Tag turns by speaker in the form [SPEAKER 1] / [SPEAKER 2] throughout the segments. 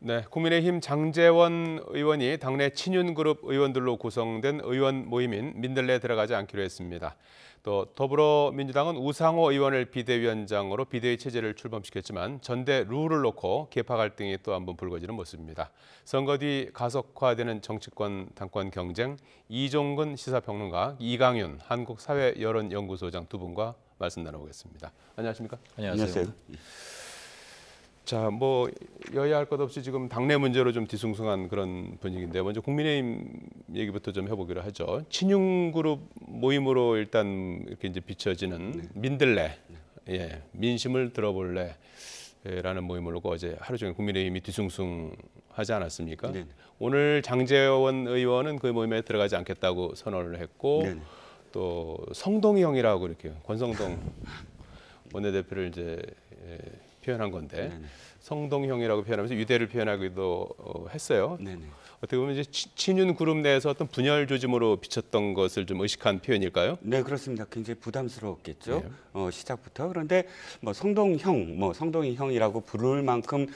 [SPEAKER 1] 네, 국민의힘 장제원 의원이 당내 친윤그룹 의원들로 구성된 의원 모임인 민들레에 들어가지 않기로 했습니다. 또 더불어민주당은 우상호 의원을 비대위원장으로 비대위 체제를 출범시켰지만 전대 룰을 놓고 계파 갈등이 또 한 번 불거지는 모습입니다. 선거 뒤 가속화되는 정치권 당권 경쟁, 이종근 시사평론가, 이강윤 한국사회여론연구소장 두 분과 말씀 나눠보겠습니다. 안녕하십니까?
[SPEAKER 2] 안녕하세요.
[SPEAKER 1] 자, 뭐 여야 할 것 없이 지금 당내 문제로 좀 뒤숭숭한 그런 분위기인데 먼저 국민의힘 얘기부터 좀 해보기로 하죠. 친윤그룹 모임으로 일단 이렇게 이제 비춰지는 민들레, 예, 민심을 들어볼래. 라는 모임을 놓고 어제 하루 종일 국민의힘이 뒤숭숭하지 않았습니까?
[SPEAKER 2] 네.
[SPEAKER 1] 오늘 장제원 의원은 그 모임에 들어가지 않겠다고 선언을 했고
[SPEAKER 2] 네.
[SPEAKER 1] 또 성동이 형이라고 이렇게 권성동 원내대표를 이제 표현한 건데
[SPEAKER 2] 네네.
[SPEAKER 1] 성동형이라고 표현하면서 유대를 표현하기도 했어요.
[SPEAKER 2] 네네.
[SPEAKER 1] 어떻게 보면 이제 친윤 그룹 내에서 어떤 분열 조짐으로 비쳤던 것을 좀 의식한 표현일까요?
[SPEAKER 2] 네, 그렇습니다. 굉장히 부담스러웠겠죠.
[SPEAKER 1] 네.
[SPEAKER 2] 시작부터. 그런데 뭐 성동형, 성동이 형이라고 부를 만큼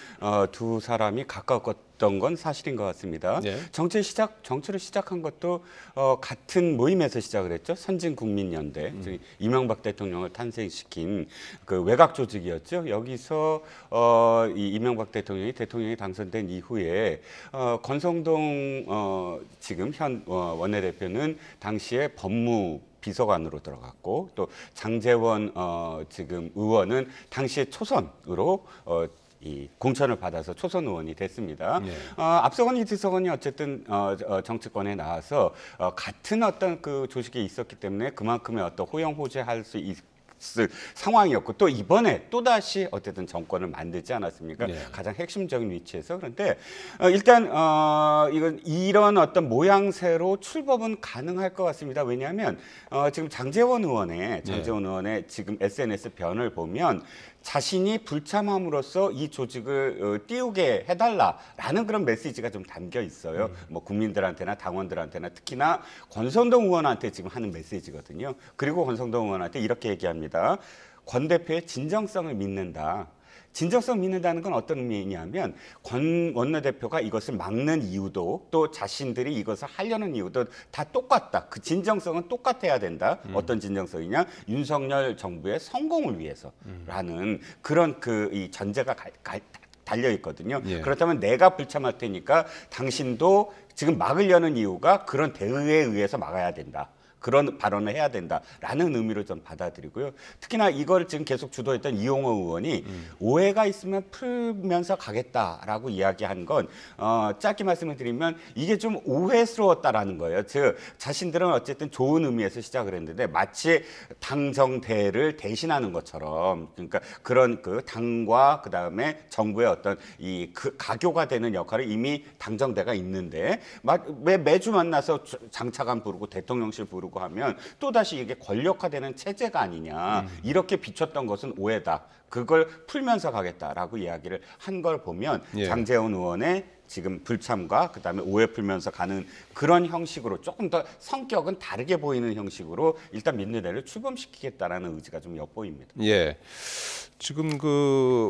[SPEAKER 2] 두 사람이 가까웠던 건 사실인 것 같습니다.
[SPEAKER 1] 네.
[SPEAKER 2] 정치를 시작한 것도 같은 모임에서 시작을 했죠. 선진국민연대, 즉 이명박 대통령을 탄생시킨 그 외곽 조직이었죠. 여기서 이 이명박 대통령이 당선된 이후에 권성동 지금 현 원내대표는 당시에 법무 비서관으로 들어갔고 또 장제원 지금 의원은 당시에 초선으로 이 공천을 받아서 초선 의원이 됐습니다.
[SPEAKER 1] 네.
[SPEAKER 2] 앞서건 이뒤서건이 어쨌든 정치권에 나와서 같은 어떤 그 조직에 있었기 때문에 그만큼의 어떤 호영호재할 수 있을 상황이었고 또 이번에 또다시 어쨌든 정권을 만들지 않았습니까?
[SPEAKER 1] 네.
[SPEAKER 2] 가장 핵심적인 위치에서. 그런데 일단 이런 어떤 모양새로 출범은 가능할 것 같습니다. 왜냐하면 지금 장제원 의원의 지금 SNS 변을 보면 자신이 불참함으로써 이 조직을 띄우게 해달라라는 그런 메시지가 좀 담겨 있어요. 뭐 국민들한테나 당원들한테나 특히나 권성동 의원한테 지금 하는 메시지거든요. 그리고 권성동 의원한테 이렇게 얘기합니다. 권 대표의 진정성을 믿는다. 진정성 믿는다는 건 어떤 의미냐면 권 원내대표가 이것을 막는 이유도 또 자신들이 이것을 하려는 이유도 다 똑같다. 그 진정성은 똑같아야 된다. 어떤 진정성이냐? 윤석열 정부의 성공을 위해서라는 그런 이 전제가 달려 있거든요.
[SPEAKER 1] 예.
[SPEAKER 2] 그렇다면 내가 불참할 테니까 당신도 지금 막으려는 이유가 그런 대의에 의해서 막아야 된다. 그런 발언을 해야 된다라는 의미로 좀 받아들이고요. 특히나 이걸 지금 계속 주도했던 이용호 의원이 오해가 있으면 풀면서 가겠다라고 이야기한 건 짧게 말씀을 드리면 이게 좀 오해스러웠다라는 거예요. 즉 자신들은 어쨌든 좋은 의미에서 시작을 했는데 마치 당정대를 대신하는 것처럼 그러니까 그런 그 당과 그다음에 정부의 어떤 그 가교가 되는 역할을 이미 당정대가 있는데 매주 만나서 장차관 부르고 대통령실 부르고 하면 또다시 이게 권력화되는 체제가 아니냐. 이렇게 비췄던 것은 오해다. 그걸 풀면서 가겠다라고 이야기를 한 걸 보면 장제원 의원의 지금 불참과 그다음에 오해 풀면서 가는 그런 형식으로 조금 더 성격은 다르게 보이는 형식으로 일단 민주당을 출범시키겠다라는 의지가 좀 엿보입니다.
[SPEAKER 1] 예. 지금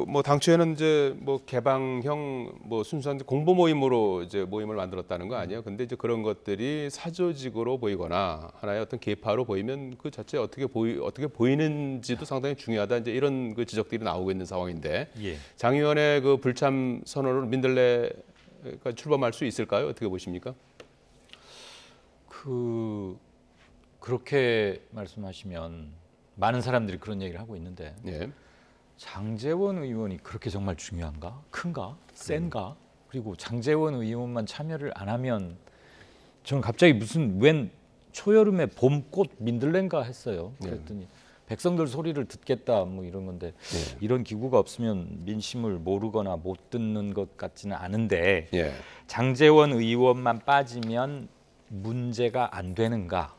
[SPEAKER 1] 뭐 당초에는 이제 뭐 개방형 뭐 순수한 공보 모임으로 이제 모임을 만들었다는 거 아니에요. 근데 이제 그런 것들이 사조직으로 보이거나 하나의 어떤 계파로 보이면 그 자체 어떻게 보이는지도 상당히 중요하다. 이제 이런 그 지적들이 나오고 있는 상황인데 장 의원의 그 불참 선언으로 민들레가 출범할 수 있을까요? 어떻게 보십니까?
[SPEAKER 3] 그렇게 말씀하시면 많은 사람들이 그런 얘기를 하고 있는데 장제원 의원이 그렇게 정말 중요한가? 큰가? 센가? 그리고 장제원 의원만 참여를 안 하면 저는 갑자기 웬 초여름에 봄꽃 민들레인가 했어요. 그랬더니 백성들 소리를 듣겠다 뭐 이런 건데 이런 기구가 없으면 민심을 모르거나 못 듣는 것 같지는 않은데 장제원 의원만 빠지면 문제가 안 되는가?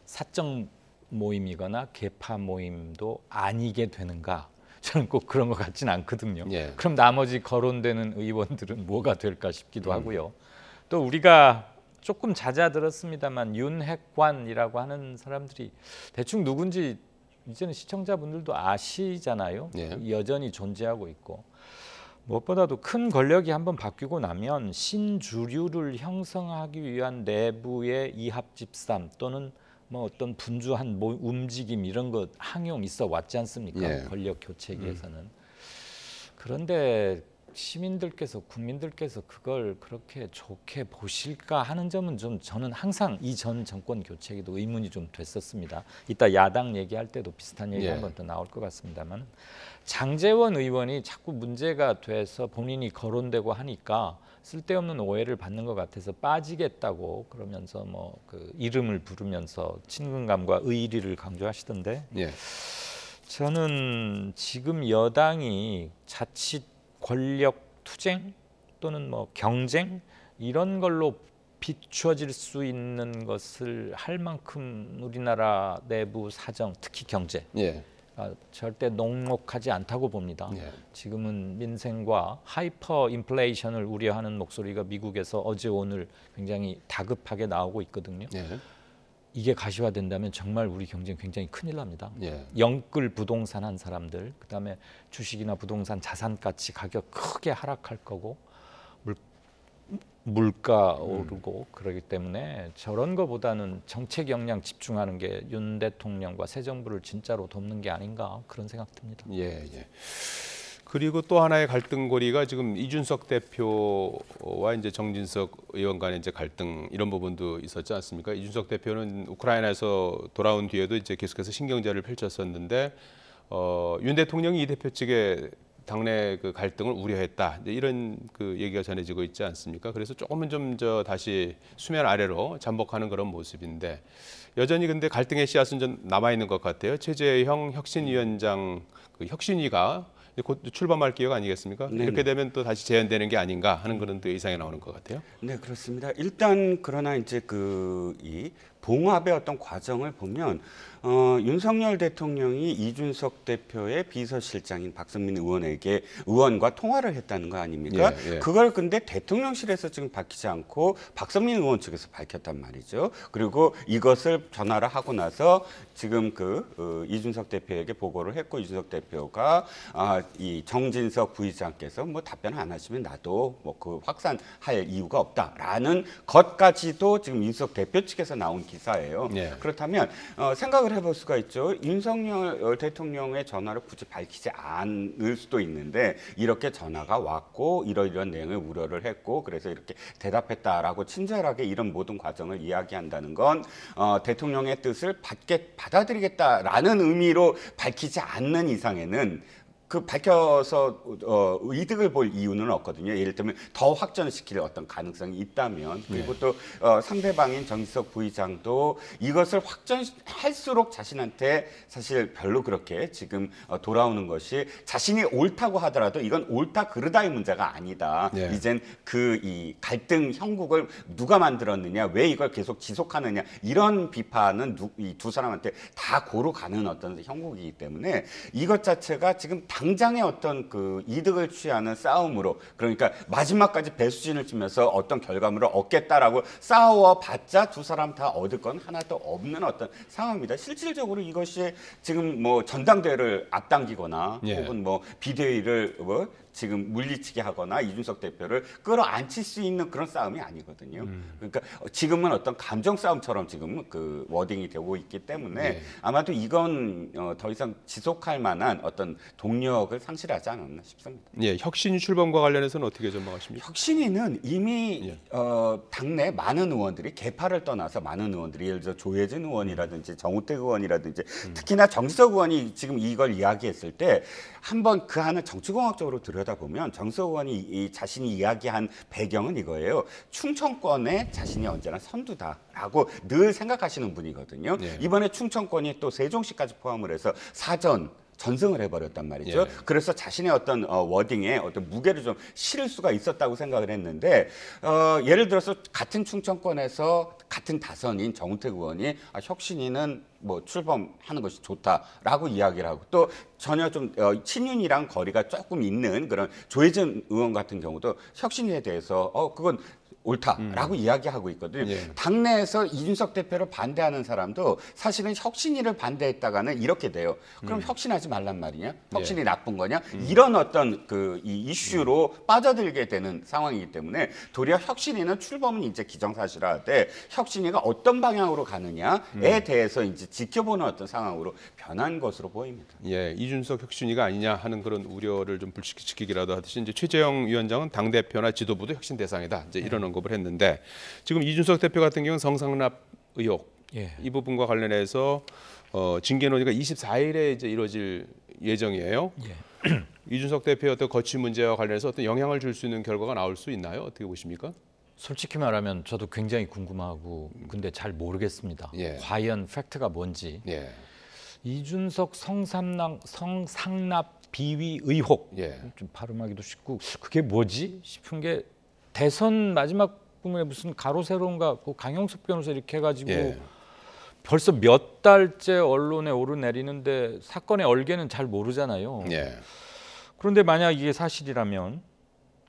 [SPEAKER 3] 사적 모임이거나 계파 모임도 아니게 되는가? 저는 꼭 그런 것 같지는 않거든요. 그럼 나머지 거론되는 의원들은 뭐가 될까 싶기도 하고요. 또 우리가 조금 잦아들었습니다만 윤핵관이라고 하는 사람들이 대충 누군지 이제는 시청자분들도 아시잖아요. 여전히 존재하고 있고 무엇보다도 큰 권력이 한번 바뀌고 나면 신주류를 형성하기 위한 내부의 이합 집산 또는 뭐 어떤 분주한 움직임 이런 것 항용 있어 왔지 않습니까?
[SPEAKER 1] 예.
[SPEAKER 3] 권력 교체기에서는. 그런데 시민들께서 국민들께서 그걸 그렇게 좋게 보실까 하는 점은 좀 저는 항상 이 전 정권 교체에도 의문이 좀 됐었습니다. 이따 야당 얘기할 때도 비슷한 얘기
[SPEAKER 1] 예.
[SPEAKER 3] 한번 더 나올 것 같습니다만 장제원 의원이 자꾸 문제가 돼서 본인이 거론되고 하니까 쓸데없는 오해를 받는 것 같아서 빠지겠다고 그러면서 뭐 그 이름을 부르면서 친근감과 의리를 강조하시던데
[SPEAKER 1] 예.
[SPEAKER 3] 저는 지금 여당이 자칫 권력 투쟁 또는 뭐 경쟁 이런 걸로 비추어질 수 있는 것을 할 만큼 우리나라 내부 사정 특히 경제
[SPEAKER 1] 예.
[SPEAKER 3] 절대 녹록하지 않다고 봅니다.
[SPEAKER 1] 예.
[SPEAKER 3] 지금은 민생과 하이퍼 인플레이션을 우려하는 목소리가 미국에서 어제 오늘 굉장히 다급하게 나오고 있거든요.
[SPEAKER 1] 예.
[SPEAKER 3] 이게 가시화된다면 정말 우리 경쟁 굉장히 큰일 납니다.
[SPEAKER 1] 예.
[SPEAKER 3] 영끌 부동산 한 사람들, 그다음에 주식이나 부동산 자산 가치 가격 크게 하락할 거고 물가 오르고 그러기 때문에 저런 거보다는 정책 역량 집중하는 게 윤 대통령과 새 정부를 진짜로 돕는 게 아닌가 그런 생각 듭니다.
[SPEAKER 1] 예, 예. 그리고 또 하나의 갈등고리가 지금 이준석 대표와 이제 정진석 의원 간의 이제 갈등 이런 부분도 있었지 않습니까? 이준석 대표는 우크라이나에서 돌아온 뒤에도 이제 계속해서 신경전을 펼쳤었는데 윤 대통령이 이 대표 측에 당내 그 갈등을 우려했다 이런 그 얘기가 전해지고 있지 않습니까? 그래서 조금은 좀 다시 수면 아래로 잠복하는 그런 모습인데 여전히 근데 갈등의 씨앗은 좀 남아 있는 것 같아요. 최재형 혁신위원장 그 혁신위가 곧 출범할 기회가 아니겠습니까?
[SPEAKER 2] 네네.
[SPEAKER 1] 이렇게 되면 또 다시 재연되는 게 아닌가 하는 그런 또 예상이 나오는 것 같아요.
[SPEAKER 2] 네, 그렇습니다. 일단 그러나 이제 이 봉합의 어떤 과정을 보면 윤석열 대통령이 이준석 대표의 비서실장인 박성민 의원과 통화를 했다는 거 아닙니까?
[SPEAKER 1] 예, 예.
[SPEAKER 2] 그걸 근데 대통령실에서 지금 밝히지 않고 박성민 의원 측에서 밝혔단 말이죠. 그리고 이것을 전화를 하고 나서 지금 이준석 대표에게 보고를 했고 이준석 대표가 이 정진석 부의장께서 뭐 답변을 안 하시면 나도 뭐 그 확산할 이유가 없다라는 것까지도 지금 이준석 대표 측에서 나온 기사예요.
[SPEAKER 1] 예.
[SPEAKER 2] 그렇다면 생각을 해볼 수가 있죠. 윤석열 대통령의 전화를 굳이 밝히지 않을 수도 있는데 이렇게 전화가 왔고 이런 내용의 우려를 했고 그래서 이렇게 대답했다라고 친절하게 이런 모든 과정을 이야기한다는 건 대통령의 뜻을 받아들이겠다라는 의미로 밝히지 않는 이상에는 그 밝혀서 이득을 볼 이유는 없거든요. 예를 들면 더 확전시킬 어떤 가능성이 있다면 그리고 또 상대방인 정진석 부의장도 이것을 확전할수록 자신한테 사실 별로 그렇게 지금 돌아오는 것이 자신이 옳다고 하더라도 이건 옳다 그르다의 문제가 아니다.
[SPEAKER 1] 네.
[SPEAKER 2] 이젠 이 갈등 형국을 누가 만들었느냐, 왜 이걸 계속 지속하느냐 이런 비판은 이 두 사람한테 다 고루 가는 어떤 형국이기 때문에 이것 자체가 지금 당장의 어떤 그 이득을 취하는 싸움으로 그러니까 마지막까지 배수진을 치면서 어떤 결과물을 얻겠다라고 싸워봤자 두 사람 다 얻을 건 하나도 없는 어떤 상황입니다. 실질적으로 이것이 지금 뭐 전당대회를 앞당기거나
[SPEAKER 1] 예.
[SPEAKER 2] 혹은 뭐 비대위를 지금 물리치게 하거나 이준석 대표를 끌어안칠 수 있는 그런 싸움이 아니거든요. 그러니까 지금은 어떤 감정 싸움처럼 지금 그 워딩이 되고 있기 때문에
[SPEAKER 1] 네.
[SPEAKER 2] 아마도 이건 더 이상 지속할 만한 어떤 동력을 상실하지 않았나 싶습니다.
[SPEAKER 1] 예, 혁신 출범과 관련해서는 어떻게 전망하십니까?
[SPEAKER 2] 혁신위는 이미
[SPEAKER 1] 예.
[SPEAKER 2] 당내 많은 의원들이 계파를 떠나서 많은 의원들이 예를 들어 조혜진 의원이라든지 정우택 의원이라든지 특히나 정지석 의원이 지금 이걸 이야기했을 때 한번 그 안을 정치공학적으로 들여다보면 정지석 의원이 자신이 이야기한 배경은 이거예요. 충청권에 자신이 언제나 선두다라고 늘 생각하시는 분이거든요.
[SPEAKER 1] 예.
[SPEAKER 2] 이번에 충청권이 또 세종시까지 포함을 해서 전승을 해버렸단 말이죠.
[SPEAKER 1] 예.
[SPEAKER 2] 그래서 자신의 어떤 워딩에 어떤 무게를 좀 실을 수가 있었다고 생각을 했는데 예를 들어서 같은 충청권에서 같은 다선인 정우택 의원이 혁신위는 뭐 출범하는 것이 좋다라고 이야기를 하고 또 전혀 좀 친윤이랑 거리가 조금 있는 그런 조혜진 의원 같은 경우도 혁신위에 대해서 그건 옳다라고 이야기하고 있거든요.
[SPEAKER 1] 예.
[SPEAKER 2] 당내에서 이준석 대표를 반대하는 사람도 사실은 혁신위를 반대했다가는 이렇게 돼요. 그럼 혁신하지 말란 말이냐? 혁신이 나쁜 거냐? 이런 어떤 이 이슈로 빠져들게 되는 상황이기 때문에 도리어 혁신위는 출범은 이제 기정사실화돼 혁신위가 어떤 방향으로 가느냐에 대해서 이제 지켜보는 어떤 상황으로 변한 것으로 보입니다.
[SPEAKER 1] 예, 이준석 혁신위가 아니냐 하는 그런 우려를 좀 불식시키기라도 하듯이 이제 최재형 위원장은 당 대표나 지도부도 혁신 대상이다. 이제 이런 언급을 했는데 지금 이준석 대표 같은 경우는 성상납 의혹 이 부분과 관련해서 징계 논의가 24일에 이제 이루어질 예정이에요. 이준석 대표의 어떤 거취 문제와 관련해서 어떤 영향을 줄 수 있는 결과가 나올 수 있나요? 어떻게 보십니까?
[SPEAKER 3] 솔직히 말하면 저도 굉장히 궁금하고 근데 잘 모르겠습니다. 과연 팩트가 뭔지. 이준석 성상납 비위 의혹 좀 발음하기도 쉽고 그게 뭐지 싶은 게 대선 마지막 부분에 무슨 가로세로인가 그 강용석 변호사 이렇게 해가지고 벌써 몇 달째 언론에 오르내리는데 사건의 얼개는 잘 모르잖아요. 그런데 만약 이게 사실이라면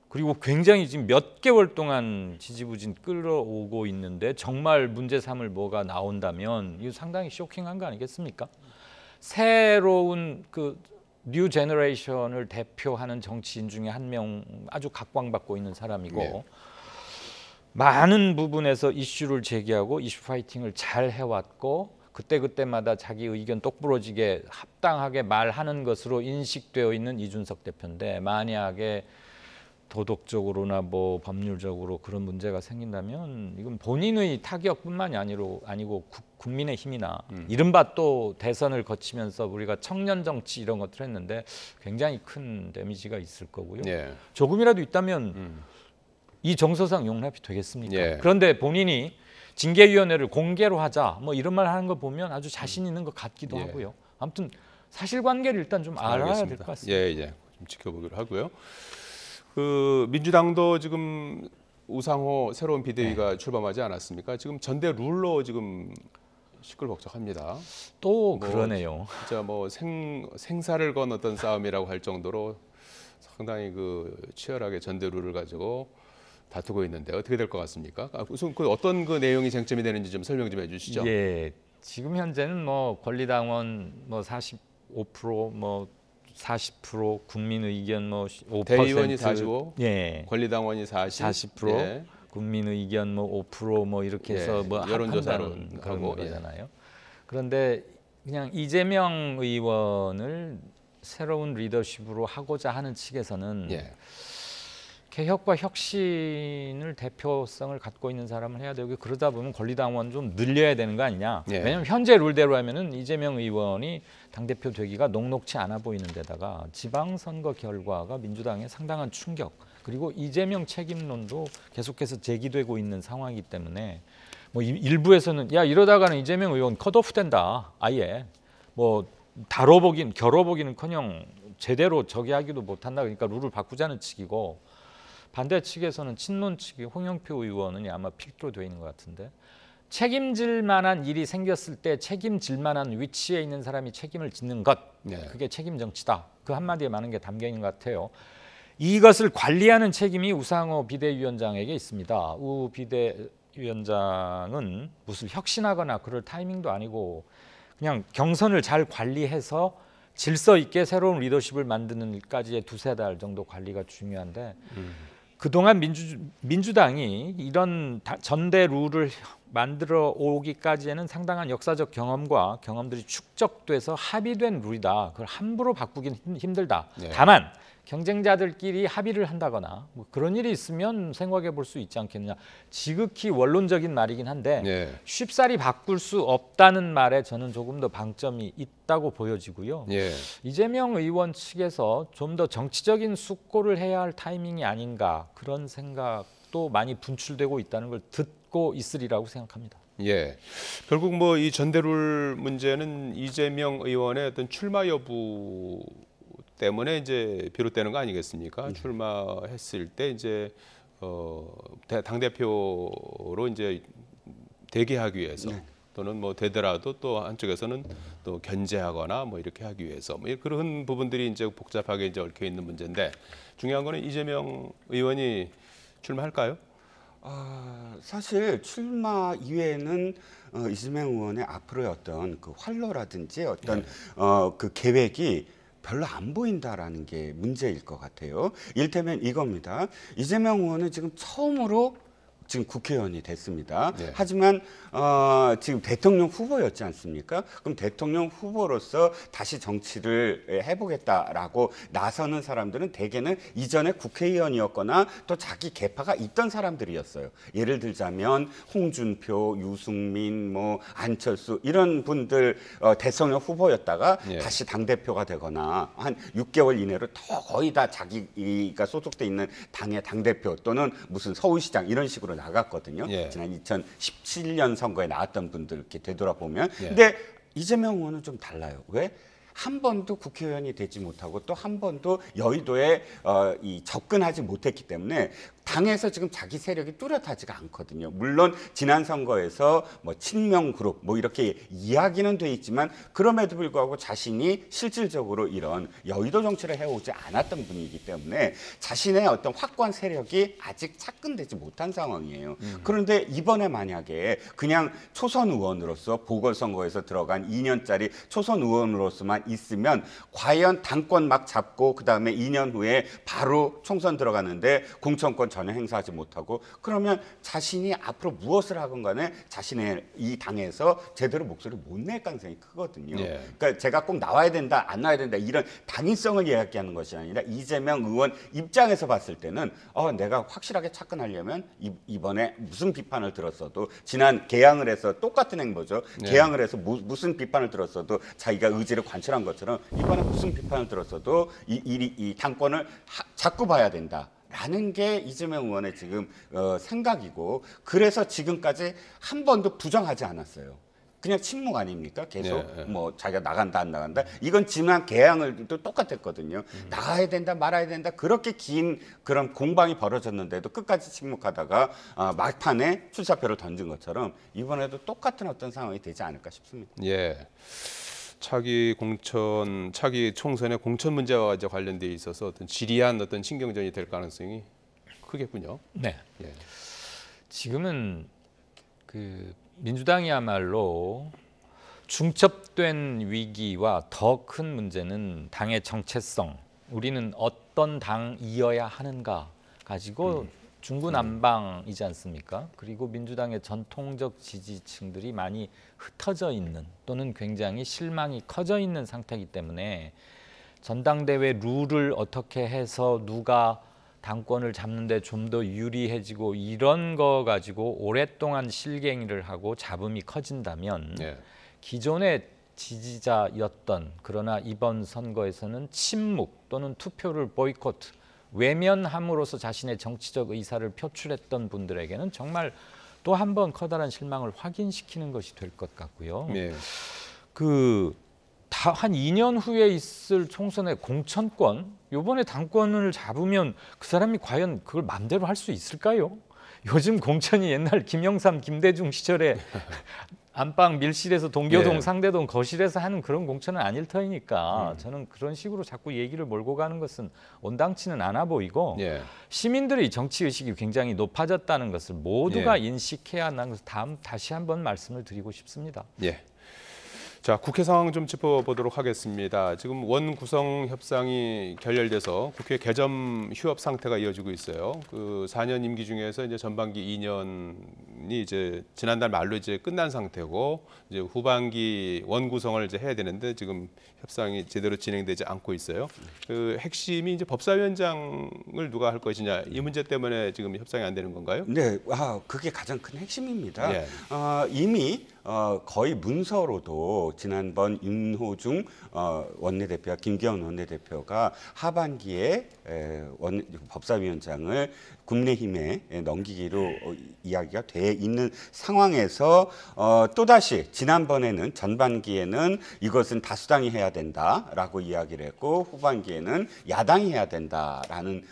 [SPEAKER 3] 그리고 굉장히 지금 몇 개월 동안 지지부진 끌어오고 있는데 정말 문제 삼을 뭐가 나온다면 이거 상당히 쇼킹한 거 아니겠습니까? 새로운 그 뉴 제너레이션을 대표하는 정치인 중에 한 명 아주 각광받고 있는 사람이고 많은 부분에서 이슈를 제기하고 이슈 파이팅을 잘 해왔고 그때마다 자기 의견 똑부러지게 합당하게 말하는 것으로 인식되어 있는 이준석 대표인데 만약에 도덕적으로나 뭐 법률적으로 그런 문제가 생긴다면 이건 본인의 타격뿐만이 아니고 국민의힘이나 이른바 또 대선을 거치면서 우리가 청년 정치 이런 것들 했는데 굉장히 큰 데미지가 있을 거고요. 조금이라도 있다면 이 정서상 용납이 되겠습니까? 그런데 본인이 징계위원회를 공개로 하자 뭐 이런 말 하는 거 보면 아주 자신 있는 것 같기도 하고요. 아무튼 사실관계를 일단 좀 알아야 될 것 같습니다.
[SPEAKER 1] 좀 지켜보기로 하고요. 그 민주당도 지금 우상호 새로운 비대위가 출범하지 않았습니까? 지금 전대 룰로 지금 시끌벅적합니다.
[SPEAKER 3] 또 그러네요.
[SPEAKER 1] 진짜 뭐 생사를 건 어떤 싸움이라고 할 정도로 상당히 그 치열하게 전대 룰을 가지고 다투고 있는데 어떻게 될 것 같습니까? 우선 그 어떤 그 내용이 쟁점이 되는지 좀 설명 좀 해주시죠.
[SPEAKER 3] 지금 현재는 뭐 권리당원 뭐 45% 뭐 40% 국민 의견 뭐 5%
[SPEAKER 1] 대의원이 45, 권리당원이
[SPEAKER 3] 40%, 국민 의견 뭐 5% 뭐 이렇게 해서 뭐
[SPEAKER 1] 여론조사로
[SPEAKER 3] 그런 거잖아요. 그런데 그냥 이재명 의원을 새로운 리더십으로 하고자 하는 측에서는 개혁과 혁신을 대표성을 갖고 있는 사람을 해야 되고 그러다 보면 권리당원 좀 늘려야 되는 거 아니냐. 왜냐하면 현재 룰대로 하면은 이재명 의원이 당대표 되기가 녹록치 않아 보이는 데다가 지방선거 결과가 민주당에 상당한 충격 그리고 이재명 책임론도 계속해서 제기되고 있는 상황이기 때문에 뭐 일부에서는 야 이러다가는 이재명 의원 컷오프 된다. 아예 뭐 겨뤄보기는커녕 제대로 저기 하기도 못한다. 그러니까 룰을 바꾸자는 측이고 반대 측에서는 친논 측이 홍영표 의원은 아마 필두로 되어 있는 것 같은데 책임질 만한 일이 생겼을 때 책임질 만한 위치에 있는 사람이 책임을 짓는 것 그게 책임 정치다. 그 한마디에 많은 게 담겨 있는 것 같아요. 이것을 관리하는 책임이 우상호 비대위원장에게 있습니다. 우 비대위원장은 무슨 혁신하거나 그럴 타이밍도 아니고 그냥 경선을 잘 관리해서 질서 있게 새로운 리더십을 만드는 일까지의 2-3달 정도 관리가 중요한데 그동안 민주당이 이런 전대 룰을 만들어 오기까지에는 상당한 역사적 경험과 경험들이 축적돼서 합의된 룰이다. 그걸 함부로 바꾸긴 힘들다. 다만 경쟁자들끼리 합의를 한다거나 뭐 그런 일이 있으면 생각해 볼 수 있지 않겠느냐. 지극히 원론적인 말이긴 한데 쉽사리 바꿀 수 없다는 말에 저는 조금 더 방점이 있다고 보여지고요. 이재명 의원 측에서 좀 더 정치적인 숙고를 해야 할 타이밍이 아닌가 그런 생각도 많이 분출되고 있다는 걸 듣고 있으리라고 생각합니다.
[SPEAKER 1] 결국 뭐 이 전대룰 문제는 이재명 의원의 어떤 출마 여부 때문에 이제 비롯되는 거 아니겠습니까? 출마했을 때 이제 당 대표로 이제 대기하기 위해서 또는 뭐 되더라도 또 한쪽에서는 또 견제하거나 뭐 이렇게 하기 위해서 뭐 그런 부분들이 이제 복잡하게 이제 얽혀 있는 문제인데 중요한 거는 이재명 의원이 출마할까요?
[SPEAKER 2] 사실 출마 이외에는 이재명 의원의 앞으로의 어떤 그 활로라든지 어떤 그 계획이 별로 안 보인다라는 게 문제일 것 같아요. 이를테면 이겁니다. 이재명 의원은 지금 처음으로 지금 국회의원이 됐습니다.
[SPEAKER 1] 네.
[SPEAKER 2] 하지만 지금 대통령 후보였지 않습니까? 그럼 대통령 후보로서 다시 정치를 해보겠다라고 나서는 사람들은 대개는 이전에 국회의원이었거나 또 자기 계파가 있던 사람들이었어요. 예를 들자면 홍준표, 유승민, 뭐 안철수 이런 분들 대통령 후보였다가
[SPEAKER 1] 예.
[SPEAKER 2] 다시 당대표가 되거나 한 6개월 이내로 거의 다 자기가 소속돼 있는 당의 당대표 또는 무슨 서울시장 이런 식으로 나갔거든요.
[SPEAKER 1] 예.
[SPEAKER 2] 지난 2017년 선거에 나왔던 분들 이렇게 되돌아보면.
[SPEAKER 1] 예.
[SPEAKER 2] 근데 이재명 의원은 좀 달라요. 왜? 한 번도 국회의원이 되지 못하고 또 한 번도 여의도에 접근하지 못했기 때문에 당에서 지금 자기 세력이 뚜렷하지가 않거든요. 물론 지난 선거에서 뭐 친명 그룹 뭐 이렇게 이야기는 돼 있지만 그럼에도 불구하고 자신이 실질적으로 이런 여의도 정치를 해오지 않았던 분이기 때문에 자신의 어떤 확고한 세력이 아직 착근되지 못한 상황이에요. 그런데 이번에 만약에 그냥 초선 의원으로서 보궐선거에서 들어간 2년짜리 초선 의원으로서만 있으면 과연 당권 막 잡고 그다음에 2년 후에 바로 총선 들어가는데 공천권 전혀 행사하지 못하고 그러면 자신이 앞으로 무엇을 하건 간에 자신의 이 당에서 제대로 목소리를 못 낼 가능성이 크거든요.
[SPEAKER 1] 예.
[SPEAKER 2] 그러니까 제가 꼭 나와야 된다, 안 나와야 된다 이런 당위성을 이야기하는 것이 아니라 이재명 의원 입장에서 봤을 때는 내가 확실하게 착근하려면 이번에 무슨 비판을 들었어도 지난 개항을 해서 똑같은 행보죠.
[SPEAKER 1] 네.
[SPEAKER 2] 개항을 해서 무슨 비판을 들었어도 자기가 의지를 관철한 것처럼 이번에 무슨 비판을 들었어도 이 당권을 자꾸 봐야 된다. 라는 게 이재명 의원의 지금 생각이고 그래서 지금까지 한 번도 부정하지 않았어요. 그냥 침묵 아닙니까? 계속
[SPEAKER 1] 네.
[SPEAKER 2] 뭐 자기가 나간다 안 나간다. 이건 지난 개항을도 똑같았거든요. 나가야 된다 말아야 된다. 그렇게 긴 그런 공방이 벌어졌는데도 끝까지 침묵하다가 막판에 출사표를 던진 것처럼 이번에도 똑같은 어떤 상황이 되지 않을까 싶습니다.
[SPEAKER 1] 예. 차기 총선의 공천 문제와 이제 관련돼 있어서 어떤 지리한 어떤 신경전이 될 가능성이 크겠군요.
[SPEAKER 3] 네.
[SPEAKER 1] 예.
[SPEAKER 3] 지금은 그 민주당이야말로 중첩된 위기와 더 큰 문제는 당의 정체성, 우리는 어떤 당이어야 하는가 가지고 중구난방이지 않습니까? 그리고 민주당의 전통적 지지층들이 많이 흩어져 있는 또는 굉장히 실망이 커져 있는 상태이기 때문에 전당대회 룰을 어떻게 해서 누가 당권을 잡는 데 좀 더 유리해지고 이런 거 가지고 오랫동안 실갱이를 하고 잡음이 커진다면
[SPEAKER 1] 예.
[SPEAKER 3] 기존의 지지자였던 그러나 이번 선거에서는 침묵 또는 투표를 보이콧 외면함으로써 자신의 정치적 의사를 표출했던 분들에게는 정말 또 한 번 커다란 실망을 확인시키는 것이 될 것 같고요.
[SPEAKER 1] 예.
[SPEAKER 3] 한 2년 후에 있을 총선의 공천권, 이번에 당권을 잡으면 그 사람이 과연 그걸 맘대로 할 수 있을까요? 요즘 공천이 옛날 김영삼, 김대중 시절에 안방 밀실에서 동교동,
[SPEAKER 1] 예.
[SPEAKER 3] 상대동, 거실에서 하는 그런 공천은 아닐 터이니까 저는 그런 식으로 자꾸 얘기를 몰고 가는 것은 온당치는 않아 보이고
[SPEAKER 1] 예.
[SPEAKER 3] 시민들의 정치 의식이 굉장히 높아졌다는 것을 모두가
[SPEAKER 1] 예.
[SPEAKER 3] 인식해야 한다는 것을 다시 한번 말씀을 드리고 싶습니다.
[SPEAKER 1] 예. 자, 국회 상황 좀 짚어보도록 하겠습니다. 지금 원 구성 협상이 결렬돼서 국회 개점 휴업 상태가 이어지고 있어요. 그 4년 임기 중에서 이제 전반기 2년이 이제 지난달 말로 이제 끝난 상태고 이제 후반기 원 구성을 이제 해야 되는데 지금 협상이 제대로 진행되지 않고 있어요. 그 핵심이 이제 법사위원장을 누가 할 것이냐 이 문제 때문에 지금 협상이 안 되는 건가요?
[SPEAKER 2] 네, 그게 가장 큰 핵심입니다.
[SPEAKER 1] 예.
[SPEAKER 2] 이미 거의 문서로도 지난번 윤호중 원내대표와 김기현 원내대표가 하반기에 법사위원장을 국민의힘에 넘기기로 이야기가 돼 있는 상황에서 또다시 지난번에는 전반기에는 이것은 다수당이 해야 된다라고 이야기를 했고 후반기에는 야당이 해야 된다라는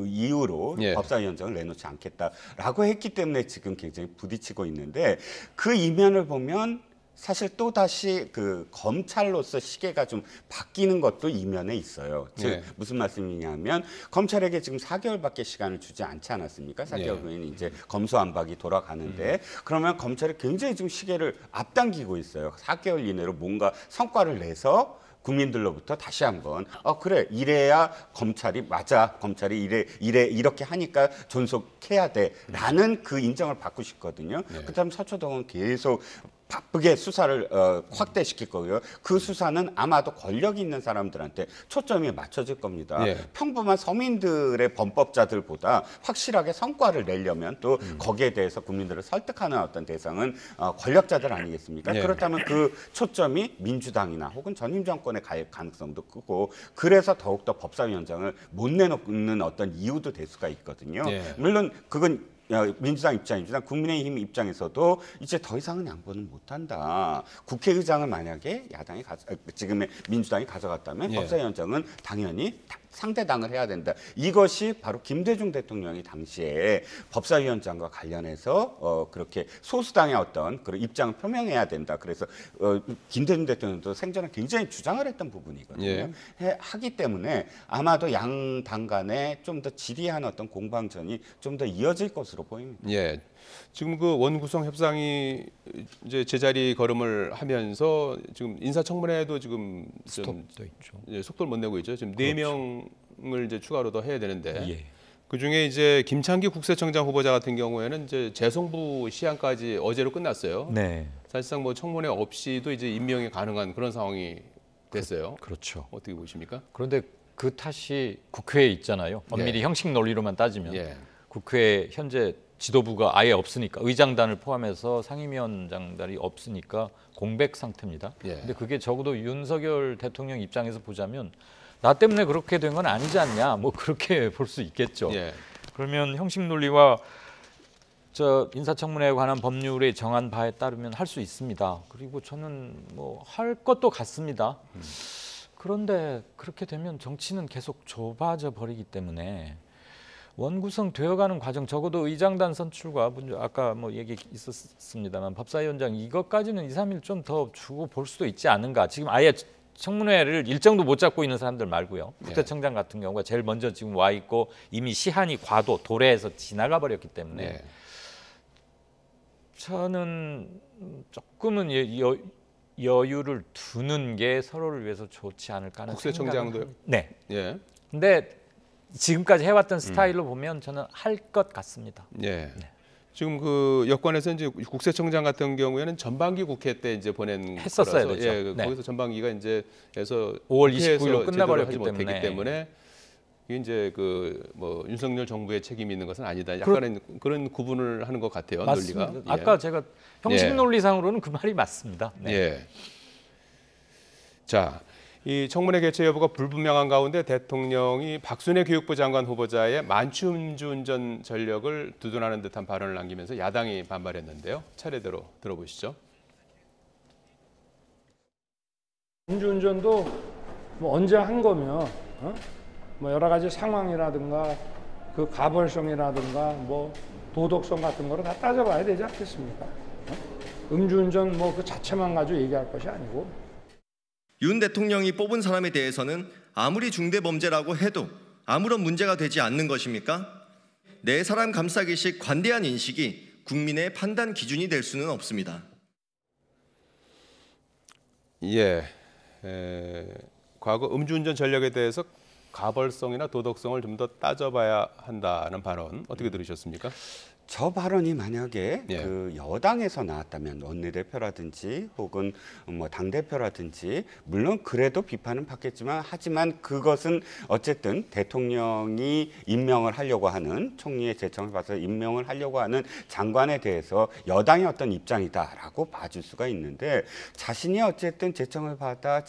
[SPEAKER 2] 이유로
[SPEAKER 1] 예.
[SPEAKER 2] 법사위원장을 내놓지 않겠다라고 했기 때문에 지금 굉장히 부딪히고 있는데 그 이면을 보면 사실 또 다시 그 검찰로서 시계가 좀 바뀌는 것도 이면에 있어요. 즉
[SPEAKER 1] 네.
[SPEAKER 2] 무슨 말씀이냐면 검찰에게 지금 4개월밖에 시간을 주지 않지 않았습니까? 4개월 후에는 이제 검수안박이 돌아가는데 그러면 검찰이 굉장히 지금 시계를 앞당기고 있어요. 4개월 이내로 뭔가 성과를 내서 국민들로부터 다시 한번 그래 이래야 검찰이 맞아 검찰이 이래 이렇게 하니까 존속해야 돼라는 그 인정을 받고 싶거든요. 그다음 서초동은 계속 바쁘게 수사를 확대시킬 거고요. 그 수사는 아마도 권력 있는 사람들한테 초점이 맞춰질 겁니다. 평범한 서민들의 범법자들보다 확실하게 성과를 내려면 또 거기에 대해서 국민들을 설득하는 어떤 대상은 권력자들 아니겠습니까? 그렇다면 그 초점이 민주당이나 혹은 전임 정권에 갈 가능성도 크고 그래서 더욱더 법사위원장을 못 내놓는 어떤 이유도 될 수가 있거든요. 물론 그건 민주당 입장이지만 국민의힘 입장에서도 이제 더 이상은 양보는 못한다. 국회의장을 만약에 지금의 민주당이 가져갔다면 법사위원장은 당연히 상대당을 해야 된다. 이것이 바로 김대중 대통령이 당시에 법사위원장과 관련해서 그렇게 소수당의 어떤 그런 입장을 표명해야 된다. 그래서 김대중 대통령도 생전에 굉장히 주장을 했던 부분이거든요. 하기 때문에 아마도 양 당 간에 좀 더 지리한 어떤 공방전이 좀 더 이어질 것으로 보입니다.
[SPEAKER 1] 지금 그 원구성 협상이 이제 제자리 걸음을 하면서 지금 인사청문회도 지금 좀
[SPEAKER 3] 스톱도 있죠.
[SPEAKER 1] 속도를 못 내고 있죠. 지금 4명을 이제 추가로 더 해야 되는데 그 중에 이제 김창기 국세청장 후보자 같은 경우에는 이제 재송부 시한까지 어제로 끝났어요. 사실상 뭐 청문회 없이도 이제 임명이 가능한 그런 상황이 됐어요.
[SPEAKER 3] 그렇죠.
[SPEAKER 1] 어떻게 보십니까?
[SPEAKER 3] 그런데 그 탓이 국회에 있잖아요. 엄밀히 형식 논리로만 따지면 국회 현재 지도부가 아예 없으니까 의장단을 포함해서 상임위원장단이 없으니까 공백 상태입니다. 근데 그게 적어도 윤석열 대통령 입장에서 보자면 나 때문에 그렇게 된 건 아니지 않냐, 뭐 그렇게 볼 수 있겠죠. 그러면 형식 논리와 저 인사청문회에 관한 법률에 정한 바에 따르면 할 수 있습니다. 그리고 저는 뭐 할 것도 같습니다. 그런데 그렇게 되면 정치는 계속 좁아져 버리기 때문에 원구성 되어가는 과정, 적어도 의장단 선출과 아까 뭐 얘기 있었습니다만 법사위원장 이것까지는 2, 3일 좀 더 주고 볼 수도 있지 않은가. 지금 아예 청문회를 일정도 못 잡고 있는 사람들 말고요. 국세청장 같은 경우가 제일 먼저 지금 와 있고 이미 시한이 도래해서 지나가 버렸기 때문에 저는 조금은 여유를 두는 게 서로를 위해서 좋지 않을까 하는
[SPEAKER 1] 국세청장도요?
[SPEAKER 3] 네. 근데 지금까지 해왔던 스타일로 보면 저는 할 것 같습니다.
[SPEAKER 1] 지금 그 여권에서 이제 국세청장 같은 경우에는 전반기 국회 때 이제 보낸
[SPEAKER 3] 했었어야
[SPEAKER 1] 거라서,
[SPEAKER 3] 되죠.
[SPEAKER 1] 거기서 전반기가 이제 해서
[SPEAKER 3] 5월 29일로 끝나버렸기
[SPEAKER 1] 때문에 이게 이제 그 뭐 윤석열 정부의 책임이 있는 것은 아니다. 약간의 그런 구분을 하는 것 같아요.
[SPEAKER 3] 맞습니다.
[SPEAKER 1] 논리가.
[SPEAKER 3] 아까 제가 형식 논리상으로는 그 말이 맞습니다.
[SPEAKER 1] 자, 이 청문회 개최 여부가 불분명한 가운데 대통령이 박순애 교육부 장관 후보자의 만취 음주운전 전력을 두둔하는 듯한 발언을 남기면서 야당이 반발했는데요. 차례대로 들어보시죠.
[SPEAKER 4] 음주운전도 뭐 언제 한 거면 뭐 여러 가지 상황이라든가 그 가벌성이라든가 뭐 도덕성 같은 거를 다 따져봐야 되지 않겠습니까? 음주운전 뭐 그 자체만 가지고 얘기할 것이 아니고.
[SPEAKER 5] 윤 대통령이 뽑은 사람에 대해서는 아무리 중대범죄라고 해도 아무런 문제가 되지 않는 것입니까? 네 사람 감싸기식 관대한 인식이 국민의 판단 기준이 될 수는 없습니다.
[SPEAKER 1] 과거 음주운전 전력에 대해서 가벌성이나 도덕성을 좀 더 따져봐야 한다는 발언 어떻게 들으셨습니까?
[SPEAKER 2] 저 발언이 만약에 그 여당에서 나왔다면 원내대표라든지 혹은 뭐 당대표라든지 물론 그래도 비판은 받겠지만 하지만 그것은 어쨌든 대통령이 임명을 하려고 하는 총리의 제청을 받아서 임명을 하려고 하는 장관에 대해서 여당의 어떤 입장이다라고 봐줄 수가 있는데 자신이 어쨌든 제청을 받아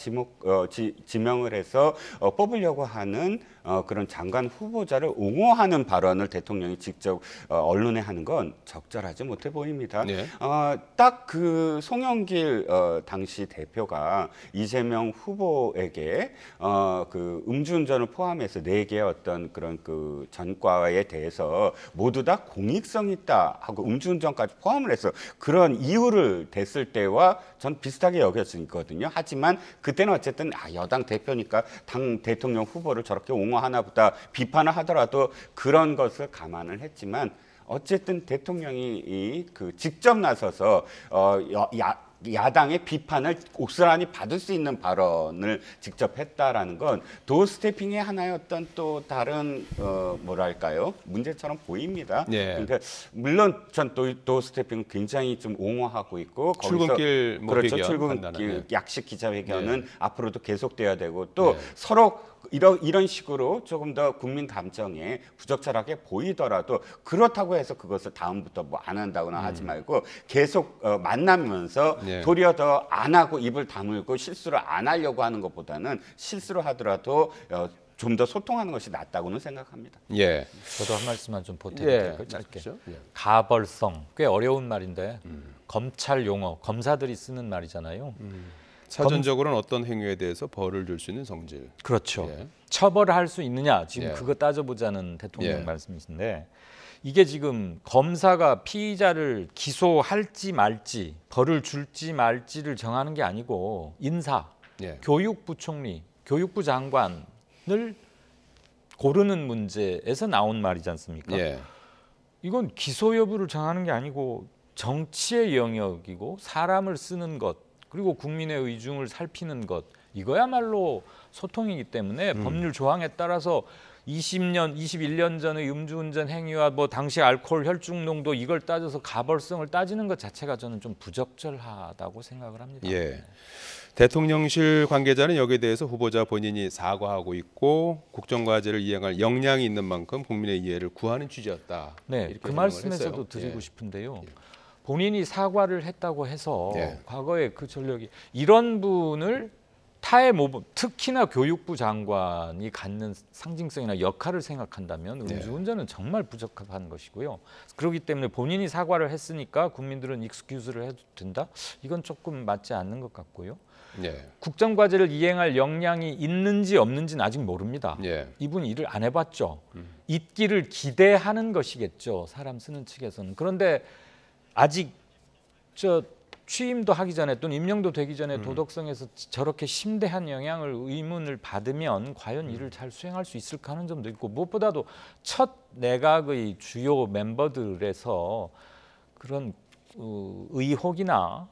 [SPEAKER 2] 지명을 해서 뽑으려고 하는 그런 장관 후보자를 옹호하는 발언을 대통령이 직접 언론에 하는 건 적절하지 못해 보입니다.
[SPEAKER 1] 네.
[SPEAKER 2] 딱 그 송영길 당시 대표가 이재명 후보에게 그 음주운전을 포함해서 4개의 어떤 그런 그 전과에 대해서 모두 다 공익성 있다 하고 음주운전까지 포함을 해서 그런 이유를 댔을 때와 전 비슷하게 여겼거든요. 하지만 그때는 어쨌든 여당 대표니까 당 대통령 후보를 저렇게 옹호하나 보다 비판을 하더라도 그런 것을 감안을 했지만 어쨌든 대통령이 그 직접 나서서 야당의 비판을 고스란히 받을 수 있는 발언을 직접 했다라는 건 도어스태핑의 하나의 어떤 또 다른 뭐랄까요 문제처럼 보입니다. 그러니까 물론 전 도어스태핑 굉장히 좀 옹호하고 있고
[SPEAKER 1] 출근길
[SPEAKER 2] 거기서 그렇죠. 출근길 약식 기자회견은 앞으로도 계속돼야 되고 또 서로 이런 식으로 조금 더 국민 감정에 부적절하게 보이더라도 그렇다고 해서 그것을 다음부터 뭐 안 한다거나 하지 말고 계속 만나면서 도리어 더 안 하고 입을 다물고 실수를 안 하려고 하는 것보다는 실수를 하더라도 좀 더 소통하는 것이 낫다고는 생각합니다.
[SPEAKER 3] 예. 저도 한 말씀만 좀 보태드릴게요. 짧게. 가벌성 꽤 어려운 말인데 검찰 용어, 검사들이 쓰는 말이잖아요.
[SPEAKER 1] 사전적으로는 어떤 행위에 대해서 벌을 줄 수 있는 성질.
[SPEAKER 3] 그렇죠. 처벌할 수 있느냐 지금 그거 따져보자는 대통령 말씀이신데 이게 지금 검사가 피의자를 기소할지 말지 벌을 줄지 말지를 정하는 게 아니고 인사, 교육부총리, 교육부 장관을 고르는 문제에서 나온 말이지 않습니까? 이건 기소 여부를 정하는 게 아니고 정치의 영역이고 사람을 쓰는 것 그리고 국민의 의중을 살피는 것 이거야말로 소통이기 때문에 법률 조항에 따라서 20년, 21년 전의 음주운전 행위와 뭐 당시 알코올 혈중 농도 이걸 따져서 가벌성을 따지는 것 자체가 저는 좀 부적절하다고 생각을 합니다.
[SPEAKER 1] 대통령실 관계자는 여기에 대해서 후보자 본인이 사과하고 있고 국정과제를 이행할 역량이 있는 만큼 국민의 이해를 구하는 취지였다.
[SPEAKER 3] 네, 그 말씀에서도 드리고 싶은데요. 본인이 사과를 했다고 해서 과거에 그 전력이 이런 분을 타의 모범, 특히나 교육부 장관이 갖는 상징성이나 역할을 생각한다면 음주운전은 정말 부적합한 것이고요. 그렇기 때문에 본인이 사과를 했으니까 국민들은 익스큐즈를 해도 된다? 이건 조금 맞지 않는 것 같고요. 국정과제를 이행할 역량이 있는지 없는지는 아직 모릅니다. 이분이 일을 안 해봤죠. 있기를 기대하는 것이겠죠. 사람 쓰는 측에서는. 그런데 아직 취임도 하기 전에 또는 임명도 되기 전에 도덕성에서 저렇게 심대한 영향을 의문을 받으면 과연 일을 잘 수행할 수 있을까 하는 점도 있고 무엇보다도 첫 내각의 주요 멤버들에서 그런 의혹이나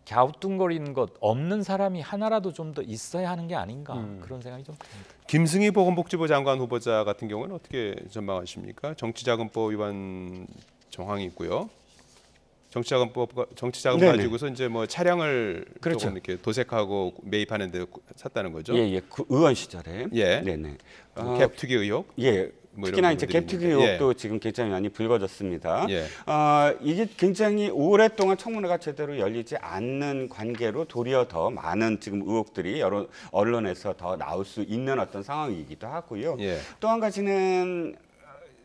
[SPEAKER 3] 갸우뚱거리는 것 없는 사람이 하나라도 좀 더 있어야 하는 게 아닌가 그런 생각이 좀 듭니다.
[SPEAKER 1] 김승희 보건복지부 장관 후보자 같은 경우는 어떻게 전망하십니까? 정치자금법 위반 정황이 있고요. 정치자금 가지고서 이제 뭐 차량을 조금 이렇게 도색하고 매입하는데 샀다는 거죠.
[SPEAKER 2] 그 의원 시절에.
[SPEAKER 1] 갭 투기 의혹.
[SPEAKER 2] 뭐 특히나 이제 갭 투기 의혹도 지금 굉장히 많이 불거졌습니다. 이게 굉장히 오랫동안 청문회가 제대로 열리지 않는 관계로 도리어 더 많은 지금 의혹들이 여러 언론에서 더 나올 수 있는 어떤 상황이기도 하고요. 또 한 가지는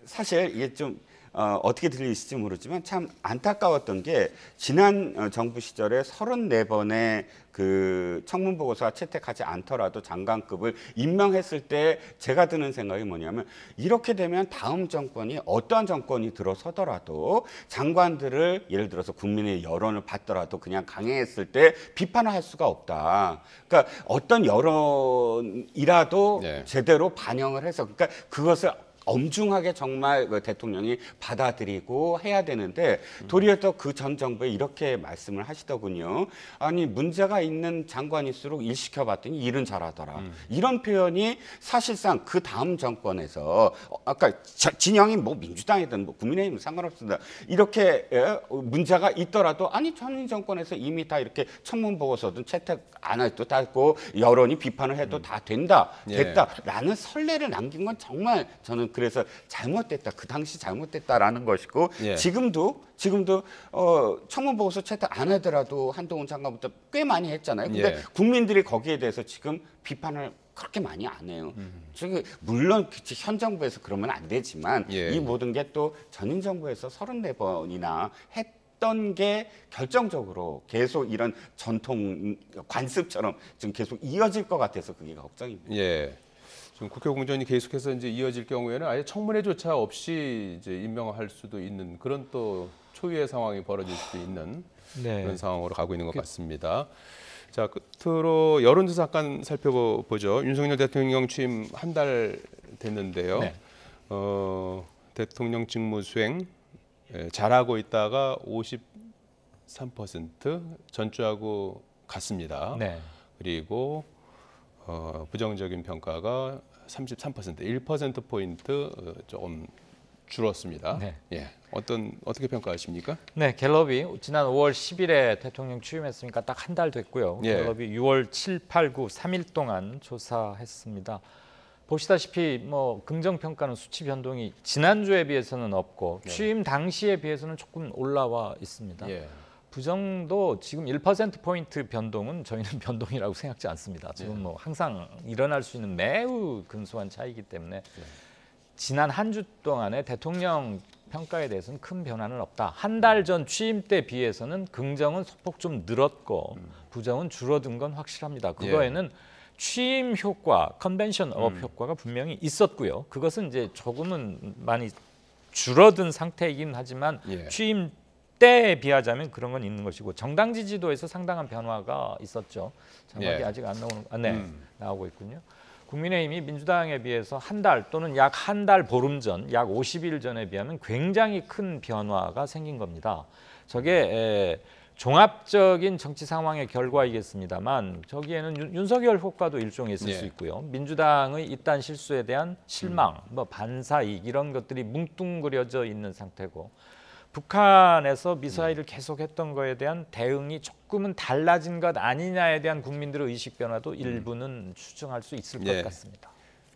[SPEAKER 2] 사실 이게 좀 어떻게 들리실지 모르지만 참 안타까웠던 게 지난 정부 시절에 34번의 그 청문 보고서가 채택하지 않더라도 장관급을 임명했을 때 제가 드는 생각이 뭐냐면 이렇게 되면 다음 정권이 어떠한 정권이 들어서더라도 장관들을 예를 들어서 국민의 여론을 받더라도 그냥 강행했을 때 비판을 할 수가 없다. 그러니까 어떤 여론이라도 제대로 반영을 해서 그러니까 그것을 엄중하게 정말 그 대통령이 받아들이고 해야 되는데 도리어 또 그 전 정부에 이렇게 말씀을 하시더군요. 아니 문제가 있는 장관일수록 일 시켜봤더니 일은 잘하더라. 이런 표현이 사실상 그 다음 정권에서 아까 진영이 뭐 민주당이든 뭐 국민의힘은 상관없습니다. 이렇게 문제가 있더라도 아니 전 정권에서 이미 다 이렇게 청문 보고서든 채택 안 해도 다 있고 여론이 비판을 해도 다 됐다라는 선례를 남긴 건 정말 저는 그래서 잘못됐다. 그 당시 잘못됐다라는 것이고 지금도 청문 보고서 채택 안 하더라도 한동훈 장관부터 꽤 많이 했잖아요. 근데 국민들이 거기에 대해서 지금 비판을 그렇게 많이 안 해요. 저기 물론 그치, 현 정부에서 그러면 안 되지만
[SPEAKER 1] 예.
[SPEAKER 2] 이 모든 게 또 전임 정부에서 34번이나 했던 게 결정적으로 계속 이런 전통 관습처럼 지금 계속 이어질 것 같아서 그게 걱정입니다.
[SPEAKER 1] 예. 지금 국회 공전이 계속해서 이제 이어질 경우에는 아예 청문회조차 없이 이제 임명할 수도 있는 그런 또 초유의 상황이 벌어질 수도 있는
[SPEAKER 3] 네.
[SPEAKER 1] 그런 상황으로 가고 있는 것 같습니다. 자, 끝으로 여론조사 잠깐 살펴보죠. 윤석열 대통령 취임 한 달 됐는데요.
[SPEAKER 3] 네.
[SPEAKER 1] 대통령 직무 수행 잘하고 있다가 53% 전주하고 같습니다.
[SPEAKER 3] 네.
[SPEAKER 1] 그리고 부정적인 평가가 33%, 1% 포인트 조금 줄었습니다.
[SPEAKER 3] 네.
[SPEAKER 1] 예, 어떻게 평가하십니까?
[SPEAKER 3] 네, 갤럽이 지난 5월 10일에 대통령 취임했으니까 딱 한 달 됐고요.
[SPEAKER 1] 예.
[SPEAKER 3] 갤럽이 6월 7, 8, 9, 3일 동안 조사했습니다. 보시다시피 뭐 긍정 평가는 수치 변동이 지난주에 비해서는 없고 취임 당시에 비해서는 조금 올라와 있습니다.
[SPEAKER 1] 예.
[SPEAKER 3] 부정도 지금 1% 포인트 변동은 저희는 변동이라고 생각지 않습니다. 지금 뭐 항상 일어날 수 있는 매우 근소한 차이기 때문에 지난 한 주 동안의 대통령 평가에 대해서는 큰 변화는 없다. 한 달 전 취임 때 비해서는 긍정은 소폭 좀 늘었고 부정은 줄어든 건 확실합니다. 그거에는 취임 효과, 컨벤션 업 효과가 분명히 있었고요. 그것은 이제 조금은 많이 줄어든 상태이긴 하지만
[SPEAKER 1] 예.
[SPEAKER 3] 취임 때에 비하자면 그런 건 있는 것이고 정당 지지도에서 상당한 변화가 있었죠. 장관이
[SPEAKER 1] 예.
[SPEAKER 3] 아직 안 나오는, 나오고 있군요. 국민의힘이 민주당에 비해서 한 달 또는 약 한 달 보름 전, 약 50일 전에 비하면 굉장히 큰 변화가 생긴 겁니다. 저게 종합적인 정치 상황의 결과이겠습니다만 저기에는 윤석열 효과도 일종의 있을 수 있고요. 민주당의 이딴 실수에 대한 실망, 뭐 반사이익 이런 것들이 뭉뚱그려져 있는 상태고 북한에서 미사일을 계속했던 거에 대한 대응이 조금은 달라진 것 아니냐에 대한 국민들의 의식 변화도 일부는 추정할 수 있을 것 같습니다.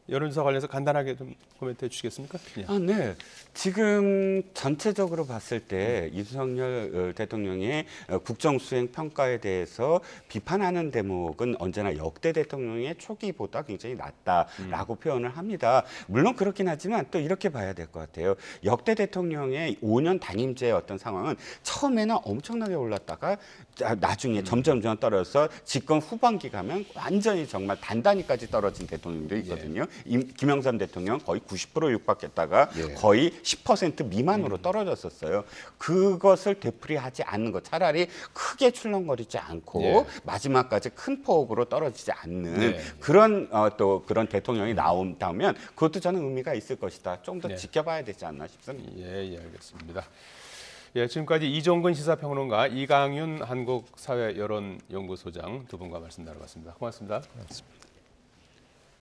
[SPEAKER 1] 여론조사 관련해서 간단하게 좀 코멘트해 주시겠습니까? 예.
[SPEAKER 2] 네. 지금 전체적으로 봤을 때 윤석열 대통령의 국정 수행 평가에 대해서 비판하는 대목은 언제나 역대 대통령의 초기보다 굉장히 낮다라고 표현을 합니다. 물론 그렇긴 하지만 또 이렇게 봐야 될 것 같아요. 역대 대통령의 5년 단임제의 어떤 상황은 처음에는 엄청나게 올랐다가 나중에 점점 떨어져서 집권 후반기 가면 완전히 정말 단단히까지 떨어진 대통령도 있거든요. 김영삼 대통령 거의 90% 육박했다가 거의 10% 미만으로 떨어졌었어요. 그것을 되풀이하지 않는 것, 차라리 크게 출렁거리지 않고 마지막까지 큰 폭으로 떨어지지 않는 그런 또 그런 대통령이 나온다면 그것도 저는 의미가 있을 것이다. 좀 더 지켜봐야 되지 않나 싶습니다.
[SPEAKER 1] 예, 알겠습니다. 예, 지금까지 이종근 시사평론가, 이강윤 한국사회여론연구소장 두 분과 말씀 나눠봤습니다. 고맙습니다.
[SPEAKER 3] 그렇습니다.